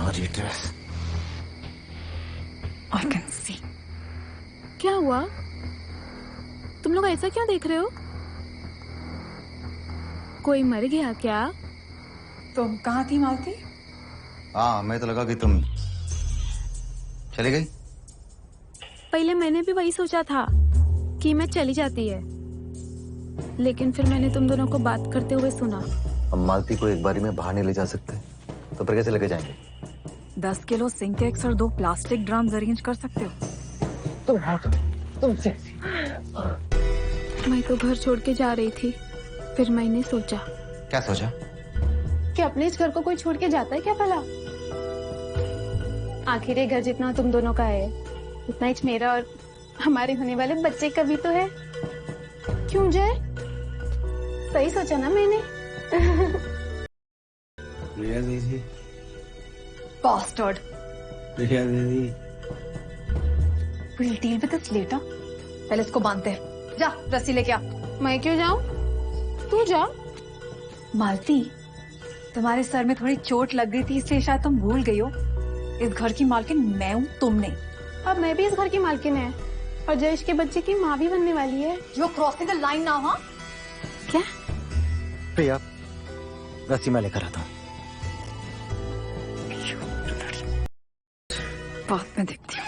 Bloody dress. I can see. क्या हुआ? तुम लोग ऐसा क्यों देख रहे हो? कोई मर गया क्या? तुम कहाँ थी मालती? हाँ, मैं तो लगा कि तुम चली गई। पहले मैंने भी वही सोचा था कि मैं चली जाती है, लेकिन फिर मैंने तुम दोनों को बात करते हुए सुना। हम मालती को एक बारी में बाहर नहीं ले जा सकते, तो फिर कैसे लेके जाएंगे? 10 किलो सिंकेक्स और 2 प्लास्टिक ड्रम्स अरेंज कर सकते हो। तुम सेक्सी। मैं तो घर छोड़ के जा रही थी, फिर मैंने सोचा। क्या सोचा? कि अपने इस घर को कोई छोड़ के जाता है क्या भला? आखिर ये घर जितना तुम दोनों का है, उतना ही मेरा और हमारे होने वाले बच्चे का भी तो है। क्यों जय? सही सोचा ना मैंने? प्रिया दीदी, Bastard. प्रिया दीदी, We'll deal with this later. पहले इसको बांधते हैं। जा रस्सी लेके आ। मैं क्यों जाऊं? तू जा। मालती, तुम्हारे सर में थोड़ी चोट लग गई थी, इसलिए शायद तुम भूल गई हो। इस घर की मालकिन मैं हूँ, तुम नहीं। अब मैं भी इस घर की मालकिन है और जयेश के बच्चे की माँ भी बनने वाली है। You're crossing the line now, हाँ? क्या? प्रिया, रस्सी मैं लेकर आता हूँ। बाद में देखती हूँ।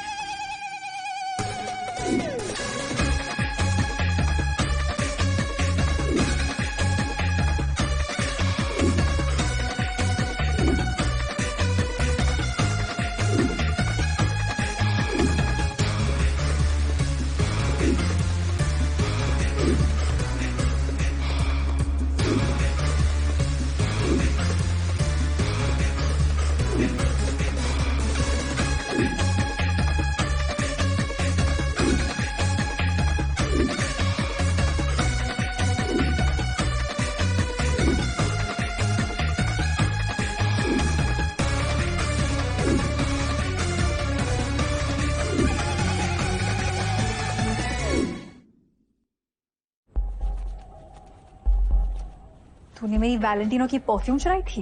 तूने मेरी वैलेंटिनो की परफ्यूम चुराई थी?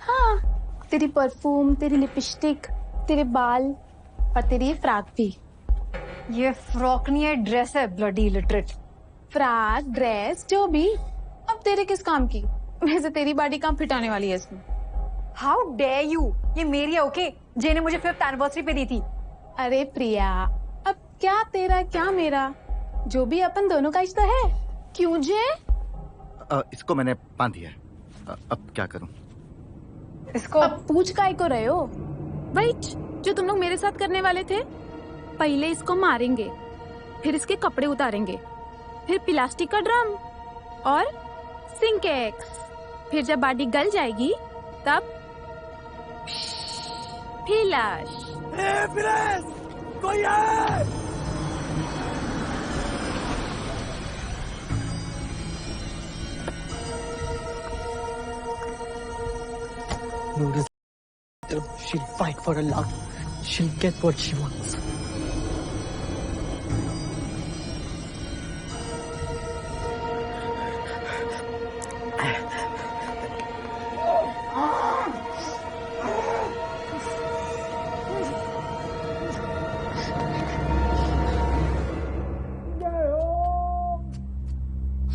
हाँ, तेरी परफ्यूम, तेरी लिपस्टिक, तेरे बाल और तेरी ये फ्रॉक भी। ये फ्रॉक नहीं है, ड्रेस है, ब्लडी इलिटरेट। फ्रॉक, ड्रेस, जो भी। अब तेरे किस काम की? वैसे तेरी बॉडी कहाँ फिट आने वाली है इसमें? How dare you! ये मेरी है, ओके? जे ने मुझे 5th एनिवर्सरी पे दी थी। अरे प्रिया, अब क्या तेरा क्या मेरा, जो भी अपन दोनों का रिश्ता है। क्यों जे? इसको मैंने बांध दिया है, अब क्या करूं? इसको अब पूछ काय को रहे हो? वेट, जो तुम लोग मेरे साथ करने वाले थे। पहले इसको मारेंगे, फिर इसके कपड़े उतारेंगे, फिर प्लास्टिक का ड्रम और सिंकेक्स, फिर जब बॉडी गल जाएगी तब फिलश। कोई है? She'll fight for her love. She'll get what she wants.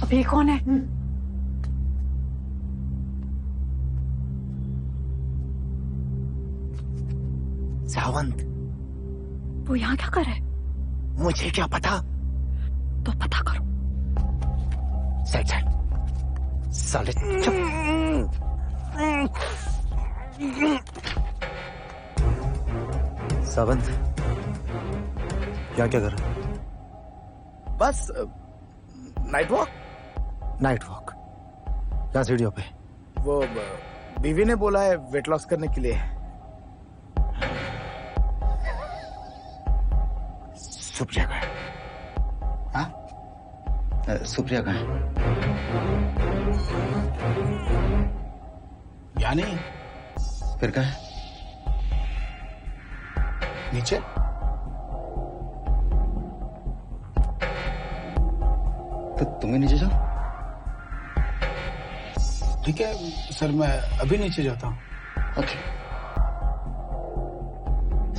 अब ये कौन है? सावंत, वो यहाँ क्या कर रहा है? मुझे क्या पता? तो पता करो। साइड साइड, साले चुप। सावंत, क्या क्या कर रहा है? बस नाइट वॉक। Night walk? क्या सीढ़ियों पे? वो बीवी ने बोला है वेट लॉस करने के लिए। सुप्रिया का है? हाँ, सुप्रिया का है? यानी फिर का है? नीचे। तो तुम ही नीचे जाओ। ठीक है सर, मैं अभी नीचे जाता हूँ। ओके।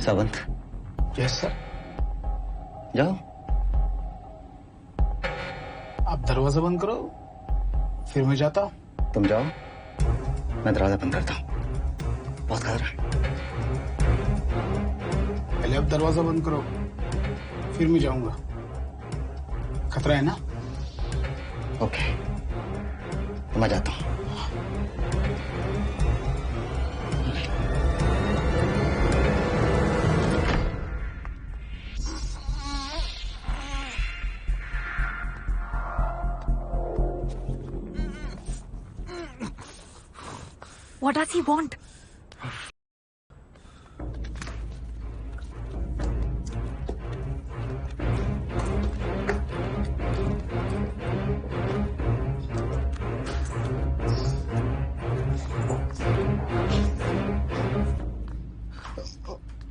Sawant, yes sir. जाओ। आप दरवाजा बंद करो, फिर मैं जाता हूँ। तुम जाओ, मैं दरवाजा बंद करता हूँ। बहुत खतरा है। पहले आप दरवाजा बंद करो, फिर मैं जाऊंगा। खतरा है ना? ओके, तो मैं जाता हूँ। What does he want?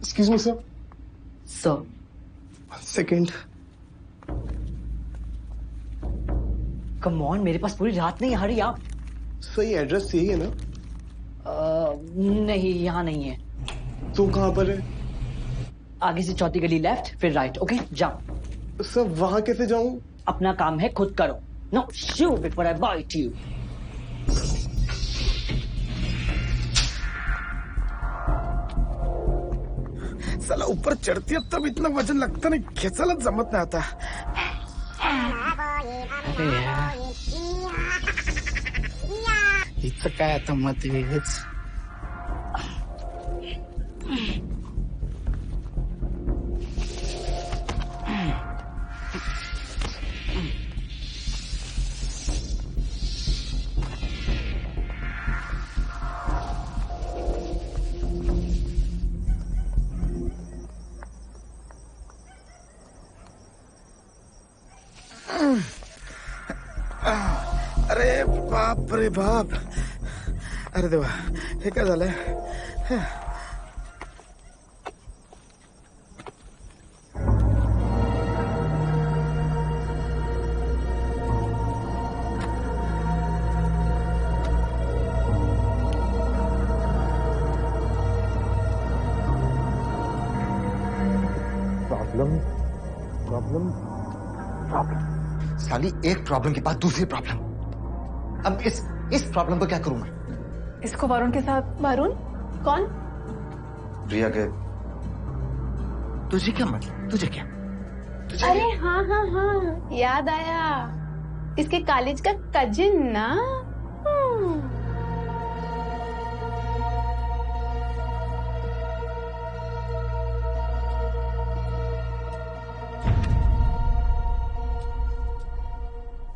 Excuse me, sir. Sir, 1 second. come on, मेरे पास पूरी रात नहीं, हरी आप। सर ये एड्रेस यही है ना? नहीं, यहाँ नहीं है। तो कहाँ पर है? आगे से चौथी गली लेफ्ट, फिर राइट। ओके, जाओ। सर वहां कैसे जाऊं? अपना काम है, खुद करो। No, shoo before I bite you. साला ऊपर चढ़ती है तब इतना वजन लगता नहीं, खेचायला जमत नाही आता। अरे यार, इथं काय आता मत वेगळंच. अरे बाप रे बाप. अरे देवा, हे काय झालंय? साली एक प्रॉब्लम के बाद दूसरी प्रॉब्लम। अब इस प्रॉब्लम को क्या करूं मैं? इसको वरुण के साथ। वरुण? कौन? प्रिया के। तुझे क्या मतलब? तुझे क्या? अरे हाँ हाँ हाँ, याद आया। इसके कॉलेज का कजिन ना?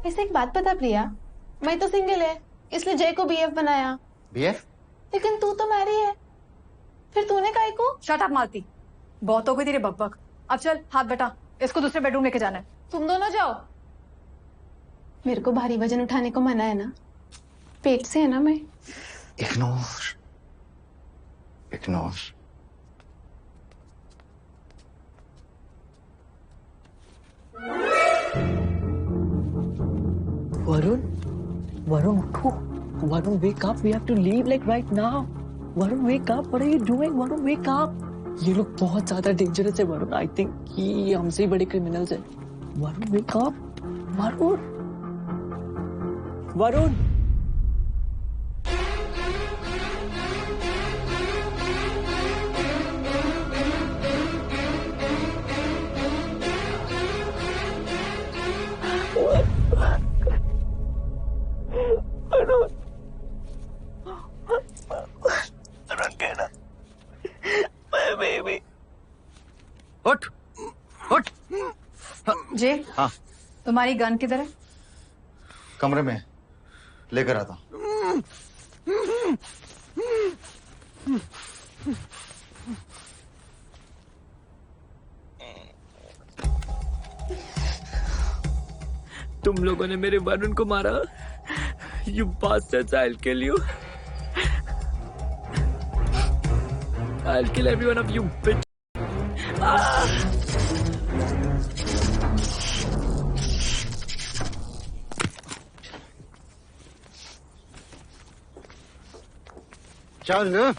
वैसे एक बात पता प्रिया, मैं तो सिंगल है, इसलिए जय को बीएफ बनाया। बीएफ? लेकिन तू तो मैरी है, फिर तूने काहे को? शट अप मालती, बहुत हो गई तेरी बकबक। अब चल हाथ बेटा, इसको दूसरे बेडरूम लेके जाना है। तुम दोनों जाओ। मेरे को भारी वजन उठाने को मना है ना, पेट से है ना मैं। Ignore. Varun, uठो। Varun, wake up. We have to leave like right now. Varun, wake up. What are you doing? Varun, wake up. ये लोग बहुत ज्यादा डेंजरस है वरुण। आई थिंक कि हमसे ही बड़े क्रिमिनल्स हैं। Varun, wake up. वरुण। उठ। जे, हाँ, तुम्हारी गन किधर है? कमरे में लेकर आता हूं। तुम लोगों ने मेरे वरुण को मारा। You bastards, I'll kill you. I'll kill every one of you, bitch. चल।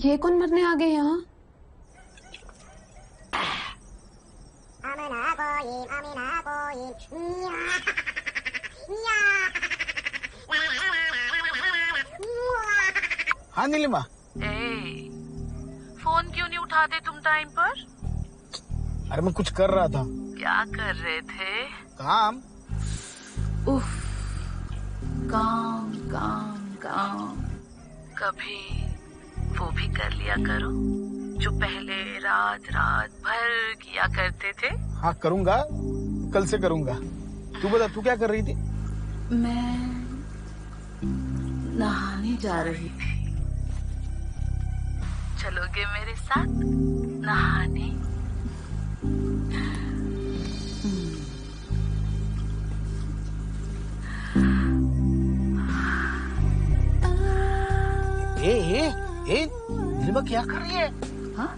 ये कौन मरने आ गए यहाँ? हाँ नीलिमा, फोन क्यों नहीं उठाते तुम टाइम पर? अरे मैं कुछ कर रहा था। क्या कर रहे थे? काम। उफ, काम काम काम। कभी वो भी कर लिया करो जो पहले रात रात भर किया करते थे। हाँ करूँगा, कल से करूँगा। तू बता, तू क्या कर रही थी? मैं नहाने जा रही थी। चलोगे मेरे साथ नहाने? नीलिमा क्या कर रही है? हाँ?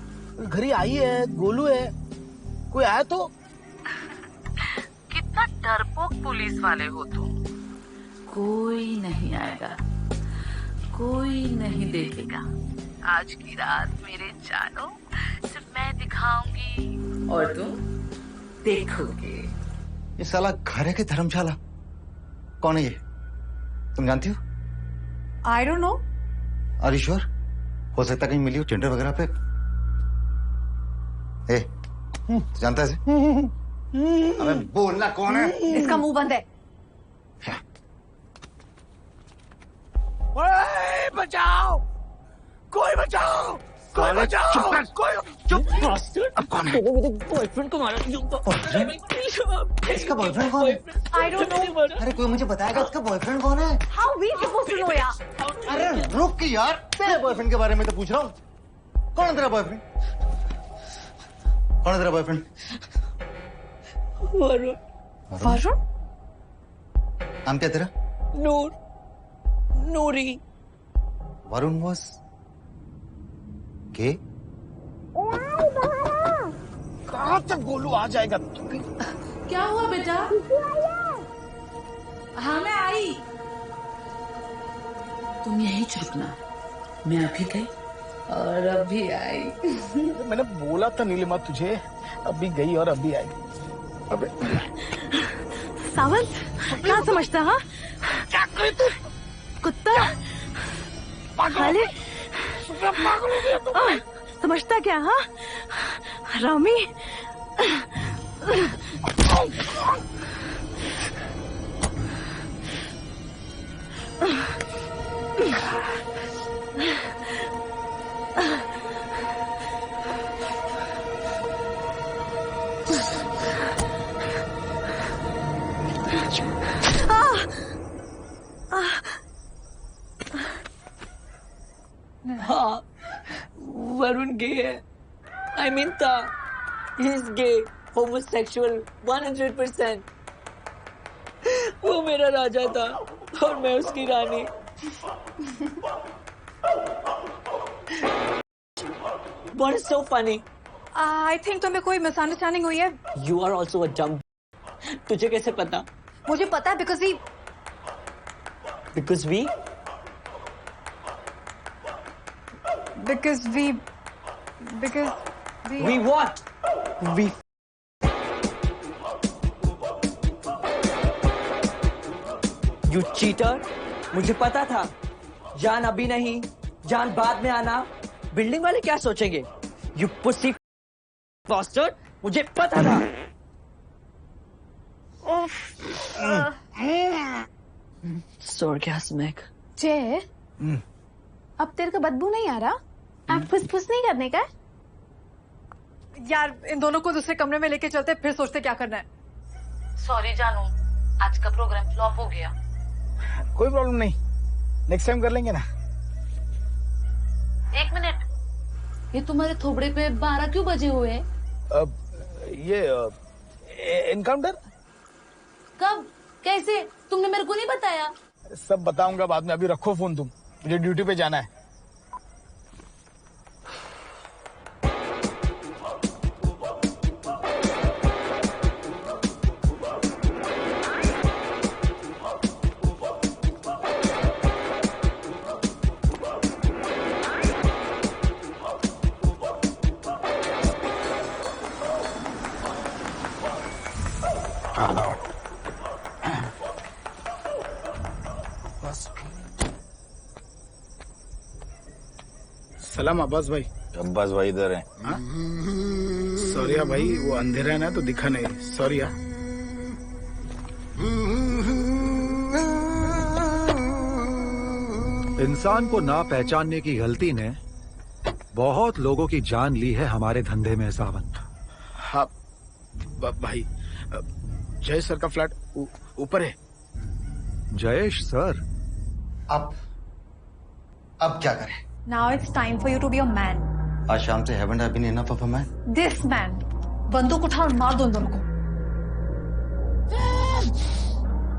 घर ही आई है, गोलू है, कोई आया तो? कितना डरपोक पुलिस वाले हो तुम। कोई नहीं आएगा, कोई नहीं देखेगा। आज की रात मेरे जानो सिर्फ मैं दिखाऊंगी और तुम देखोगे। ये साला घर है कि धर्मशाला? कौन है ये? तुम जानती हो? I don't know. Are you sure? हो सकता है कहीं मिली हो टेंडर वगैरह पे। ए, तू जानता है इसे? अबे बोलना कौन है? इसका मुंह बंद है। ओए, बचाओ! कोई बचाओ! कोई बचाओ! कोई चुप! अब कौन है? बॉयफ्रेंड को मारा। इसका बॉयफ्रेंड कौन है? I don't know. अरे कोई मुझे बताएगा इसका बॉयफ्रेंड कौन है? How we supposed to know यार? अरे रुक यार, तेरे बॉयफ्रेंड के बारे में तो पूछ रहा हूँ। कौन है तेरा बॉयफ्रेंड? कौन है तेरा बॉयफ्रेंड? वरुण। वरुण? नाम क्या तेरा? नूर। नूरी। Varun was gay? कहाँ तक गोलू आ जाएगा? क्या हुआ बेटा? हाँ मैं आई। तुम यहीं चुपना, मैं अभी गई और अभी आई। मैंने बोला था नीलिमा तुझे, अभी गई और अभी आई। अबे सावंत, क्या समझता? हाँ, क्या करे तू? कुत्ता। पागल हो गया तू। समझता क्या? हाँ, रामी। हाँ, वरुण गे है। आई मीन था, ही इज गे, होमोसेक्सुअल 100%। वो मेरा राजा था और मैं उसकी रानी। What is so funny? I think तुम्हें कोई मिसअंडरस्टैंडिंग हुई है। You are also a dumb. तुझे कैसे पता? मुझे पता है because he Because we? because We what? We. You cheater! मुझे पता था। जान अभी नहीं, जान बाद में आना। बिल्डिंग वाले क्या सोचेंगे? You pussy bastard! मुझे पता था। Sorgasmic. जय, अब तेरे को बदबू नहीं आ रहा? आप फुसफुस नहीं करने का? यार, इन दोनों को दूसरे कमरे में लेके चलते, फिर सोचते क्या करना है। सॉरी जानू, आज का प्रोग्राम फ्लॉप हो गया। कोई प्रॉब्लम नहीं, नेक्स्ट टाइम कर लेंगे ना। एक मिनट, ये तुम्हारे थोबड़े पे 12 क्यों बजे हुए हैं? ये एनकाउंटर? कब? कैसे? तुमने मेरे को नहीं बताया। सब बताऊंगा बाद में, अभी रखो फोन तुम, मुझे ड्यूटी पे जाना है। सलाम अब्बास भाई। अब्बास भाई इधर है। सॉरी भाई, वो अंधेरा है ना तो दिखा नहीं। सॉरी। इंसान को ना पहचानने की गलती ने बहुत लोगों की जान ली है हमारे धंधे में सावंत। हाँ भाई, जय सर का फ्लैट ऊपर है। जयेश सर, अब क्या करें? Now it's time for you to be a man. आज शाम से haven't I been enough of a man? This man. बंदूक उठा और मार दो उन दोनों को।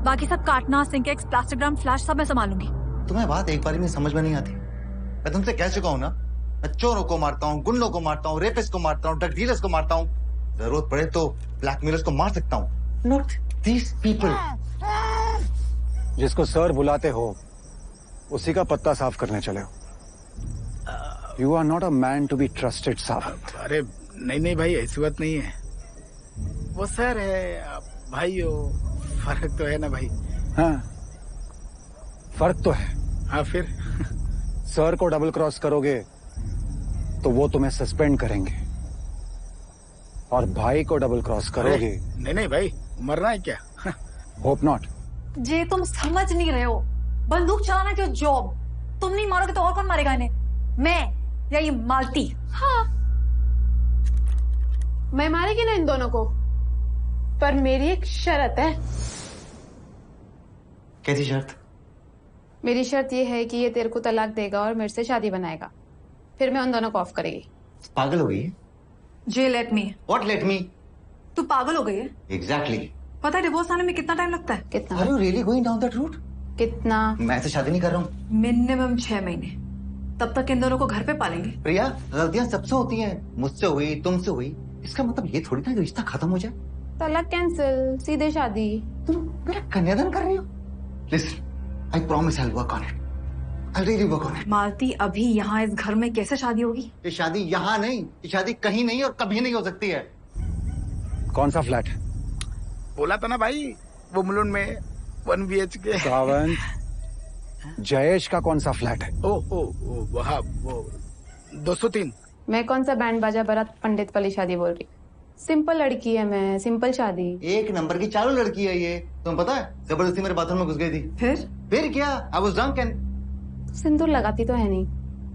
बाकी सब काटना, सिंकेक्स, प्लास्टिकग्राम, फ्लैश सब मैं संभालूंगी। तुम्हें बात एक बारी में समझ में नहीं आती। मैं तुमसे कह चुका हूँ ना, मैं चोरों को मारता हूँ, गुंडों को मारता हूँ, रेपिस्ट को मारता हूँ, ड्रग डीलर्स को मारता हूँ, जरूरत पड़े तो ब्लैकमेलर्स को मार सकता हूँ। Not these people. जिसको सर बुलाते हो उसी का पत्ता साफ करने चले हो। You are not a man to be trusted Sawant. अरे नहीं भाई, ऐसी बात नहीं है। वो सर है भाई, वो फर्क तो है ना भाई। हाँ, फर्क तो है। हाँ फिर सर को डबल क्रॉस करोगे तो वो तुम्हें सस्पेंड करेंगे, और भाई को डबल क्रॉस करोगे। नहीं भाई, मरना है क्या? Hope not. जे तुम समझ नहीं रहे हो, बंदूक चलाना क्यों जॉब? तुम नहीं मारोगे तो और कौन मारेगा इन्हें? मैं या ये मालती? हाँ, मैं मारेगी ना इन दोनों को, पर मेरी एक शर्त है। कैसी शर्त? मेरी शर्त ये है कि ये तेरे को तलाक देगा और मेरे से शादी बनाएगा, फिर मैं उन दोनों को ऑफ करेगी। पागल हो गई है? जे let me. What let me? तू पागल हो गई है? एग्जैक्टली। पता है डिवोर्स आने में कितना टाइम लगता है? कितना? Are you really going down that route? कितना? मैं तो शादी नहीं कर रहा हूँ। मिनिमम 6 महीने। तब तक इन दोनों को घर पे पालेंगे। प्रिया, गलतियां सबसे होती हैं, मुझसे हुई, तुमसे हुई, इसका मतलब ये थोड़ी ना कि रिश्ता खत्म हो जाए। तलाक कैंसिल, सीधे शादी। तुम मेरा कन्यादान कर रही हो? Listen, I promise I will work on it. I really work on it. Malti, अभी यहाँ इस घर में कैसे शादी होगी? ये शादी यहाँ नहीं, ये शादी कहीं नहीं और कभी नहीं हो सकती है। कौन सा फ्लैट? बोला था ना भाई, वो मुलुंड में 1 BHK। सावंत, जयेश का कौन सा फ्लैट है? ओ वहाँ वो 203। मैं कौन सा बैंड बाजा बारात पंडित वाली शादी बोल रही? सिंपल लड़की है मैं, सिंपल शादी। एक नंबर की चालू लड़की है ये, तुम्हें पता है? जबरदस्ती मेरे बाथरूम में घुस गई थी। फिर क्या? आई वाज ड्रंक एंड सिंदूर लगाती तो है नहीं,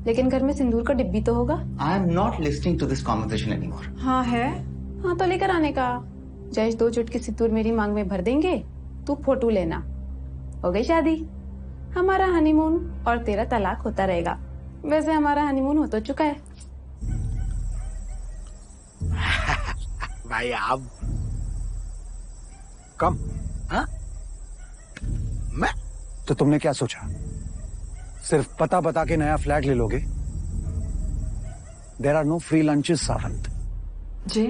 लेकिन घर में सिंदूर का डिब्बी तो होगा। I am not listening to this conversation anymore. हाँ है। हाँ तो लेकर आने का। जयेश 2 चुटकी सिंदूर मेरी मांग में भर देंगे, तू फोटो लेना, हो गई शादी। हमारा हनीमून और तेरा तलाक होता रहेगा। वैसे हमारा हनीमून हो तो चुका है। भाई आप कम। हाँ? मैं तो तुमने क्या सोचा? सिर्फ पता बता के नया फ्लैट ले लोगे? There are no free lunches Sawant. जी,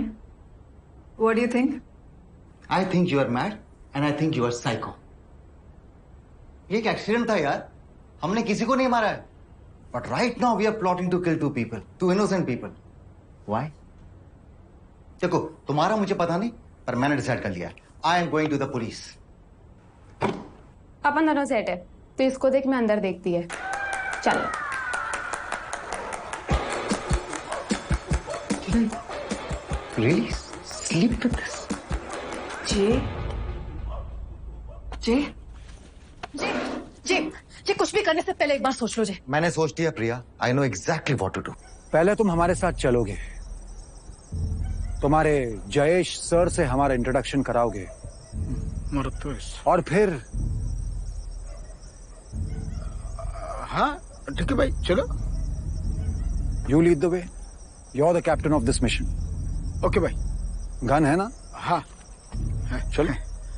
what do you think? I think you are mad and I think you are psycho. ये एक एक्सीडेंट था यार, हमने किसी को नहीं मारा है। But right now we are plotting to kill 2 people, 2 innocent people. Why? देखो, तुम्हारा मुझे पता नहीं, पर मैंने डिसाइड कर लिया। I am going to the police. अपन दोनों सेट है, तो इसको देख, मैं अंदर देखती है। चल। Really? Sleep with this? जी जी जी जी जी, कुछ भी करने से पहले एक बार सोच लो जी। मैंने सोच लिया Priya. I know exactly what to do. पहले तुम हमारे साथ चलोगे, तुम्हारे जयेश सर से हमारा इंट्रोडक्शन कराओगे, और फिर हाँ ठीक है भाई, चलो। You lead the way, you are the captain of this mission. Okay भाई। गन है ना? हाँ चलो।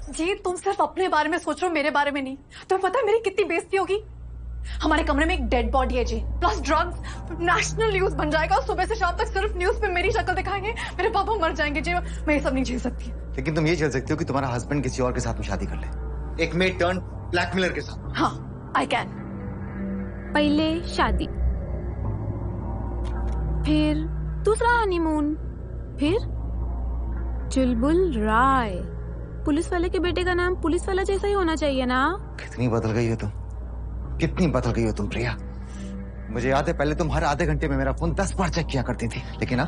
जी, तुम सिर्फ अपने बारे में सोच रहे हो, मेरे बारे में नहीं। तुम्हें पता है मेरी कितनी बेइज्जती होगी? हमारे कमरे में एक डेड बॉडी है जी, प्लस ड्रग्स, नेशनल न्यूज बन जाएगा, और सुबह से शाम तक सिर्फ न्यूज पे मेरी शक्ल दिखाएंगे, मेरे पापा मर जाएंगे जी। मैं ये सब नहीं झेल सकती। लेकिन तुम ये झेल सकती हो कि तुम्हारा हस्बैंड किसी और के साथ में शादी कर ले, एक मेड टर्न ब्लैकमेलर के साथ। हाँ, आई कैन। पहले शादी, फिर दूसरा हनीमून, फिर चुलबुल राय। पुलिस वाले के बेटे का नाम पुलिस वाला जैसा ही होना चाहिए ना? कितनी बदल गई हो तुम, कितनी बदल गई हो तुम प्रिया। मुझे याद है पहले तुम हर आधे घंटे में मेरा फोन 10 बार चेक किया करती थी, लेकिन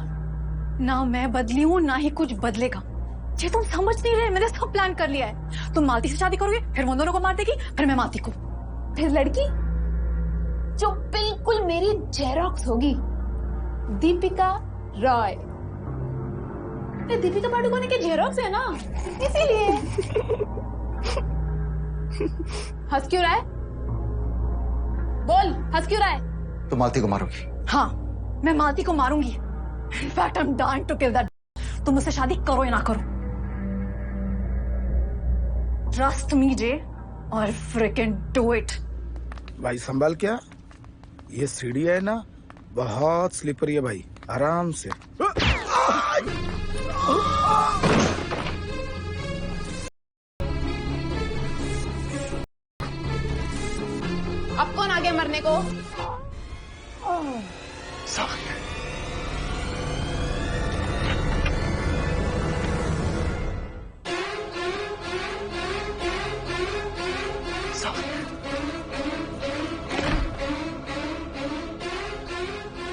ना मैं बदली हूँ ना ही कुछ बदलेगा। ये तुम समझ नहीं रहे, मैंने सब प्लान कर लिया है। तुम मालती से शादी करोगे, फिर वो दोनों को मार देगी, फिर मैं मालती को, फिर लड़की जो बिल्कुल मेरी जेरोक्स होगी, दीपिका रॉय। ये दीपिका पादुकोण के जेरोक्स है ना, इसीलिए। हंस क्यों रहा है? बोल, हंस क्यों रहा है? तुम मालती को मारोगी? हाँ, मैं मालती को मारूंगी। In fact, I'm dying to kill that. तुम मुझसे शादी करो या ना करो। Trust me, Jay, or freaking do it. भाई संभाल क्या, ये सीढ़ी है ना बहुत स्लिपरी है भाई, आराम से। अब कौन आ गया मरने को?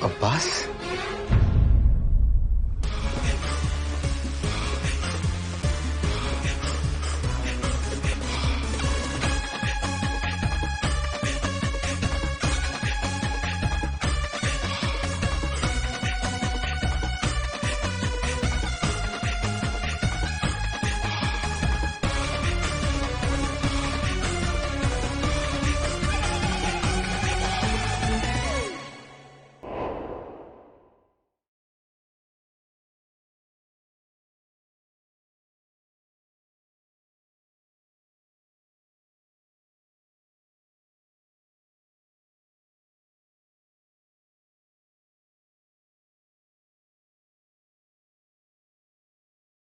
अब्बास?